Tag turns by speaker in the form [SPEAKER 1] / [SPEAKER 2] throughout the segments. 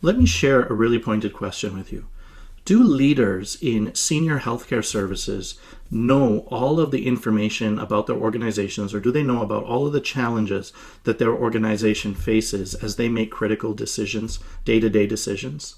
[SPEAKER 1] let me share a really pointed question with you. Do leaders in senior healthcare services know all of the information about their organizations, or do they know about all of the challenges that their organization faces as they make critical decisions, day-to-day decisions?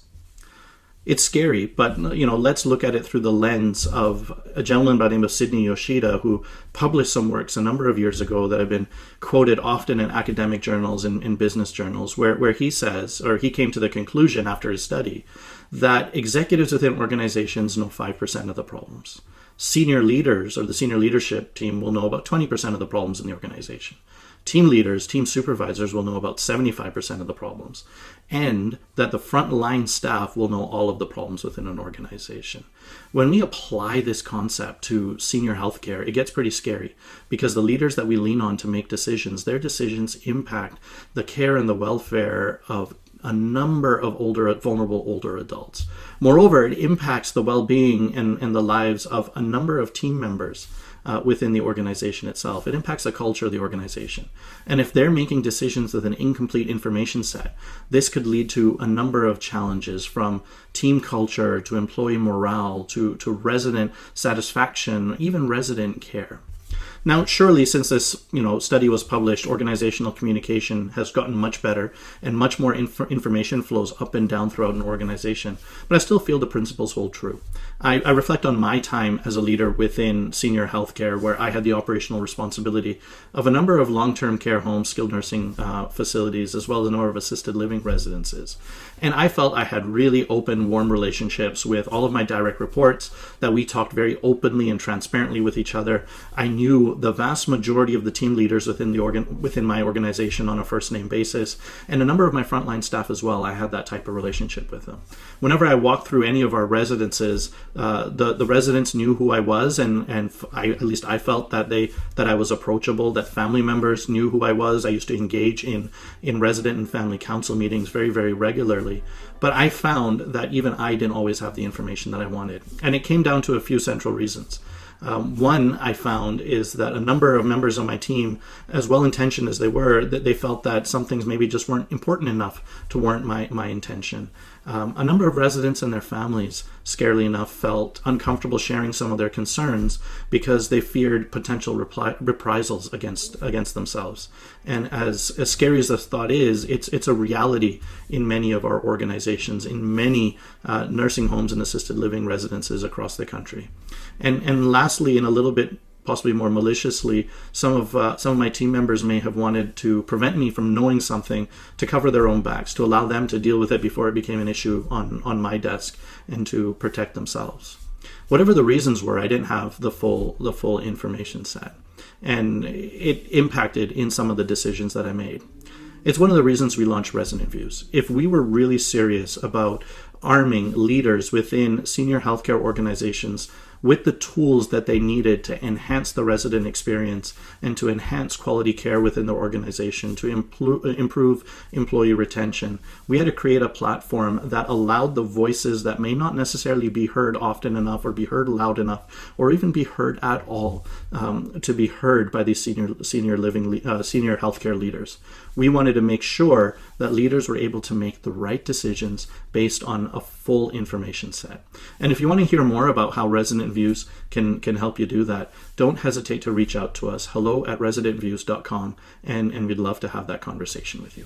[SPEAKER 1] It's scary, but let's look at it through the lens of a gentleman by the name of Sidney Yoshida, who published some works a number of years ago that have been quoted often in academic journals and in business journals, where he says, or he came to the conclusion after his study, that executives within organizations know 5% of the problems. Senior leaders, or the senior leadership team, will know about 20% of the problems in the organization. Team leaders, team supervisors will know about 75% of the problems, and that the frontline staff will know all of the problems within an organization. When we apply this concept to senior healthcare, it gets pretty scary, because the leaders that we lean on to make decisions, their decisions impact the care and the welfare of a number of vulnerable older adults. Moreover, it impacts the well-being and the lives of a number of team members within the organization itself. It impacts the culture of the organization. And if they're making decisions with an incomplete information set, this could lead to a number of challenges, from team culture to employee morale to resident satisfaction, even resident care. Now, surely, since this study was published, organizational communication has gotten much better, and much more information flows up and down throughout an organization. But I still feel the principles hold true. I reflect on my time as a leader within senior healthcare, where I had the operational responsibility of a number of long-term care homes, skilled nursing facilities, as well as a number of assisted living residences. And I felt I had really open, warm relationships with all of my direct reports, that we talked very openly and transparently with each other. I knew the vast majority of the team leaders within my organization on a first name basis, and a number of my frontline staff as well. I had that type of relationship with them. Whenever I walked through any of our residences, the residents knew who I was, and at least I felt that I was approachable, that family members knew who I was. I used to engage in resident and family council meetings very, very regularly. But I found that even I didn't always have the information that I wanted. And it came down to a few central reasons. One I found is that a number of members on my team, as well-intentioned as they were, that they felt that some things maybe just weren't important enough to warrant my intention. A number of residents and their families, scarily enough, felt uncomfortable sharing some of their concerns because they feared potential reprisals against themselves. And as scary as this thought is, it's a reality in many of our organizations, in many nursing homes and assisted living residences across the country. And lastly, and a little bit possibly more maliciously, some of my team members may have wanted to prevent me from knowing something to cover their own backs, to allow them to deal with it before it became an issue on my desk, and to protect themselves. Whatever the reasons were, I didn't have the full information set, and it impacted in some of the decisions that I made. It's one of the reasons we launched Resident Views. If we were really serious about arming leaders within senior healthcare organizations with the tools that they needed to enhance the resident experience and to enhance quality care within the organization, to improve employee retention, we had to create a platform that allowed the voices that may not necessarily be heard often enough, or be heard loud enough, or even be heard at all, to be heard by these senior healthcare leaders. We wanted to make sure that leaders were able to make the right decisions based on a full information set. And if you want to hear more about how Resident Views can help you do that, don't hesitate to reach out to us, hello@residentviews.com, and we'd love to have that conversation with you.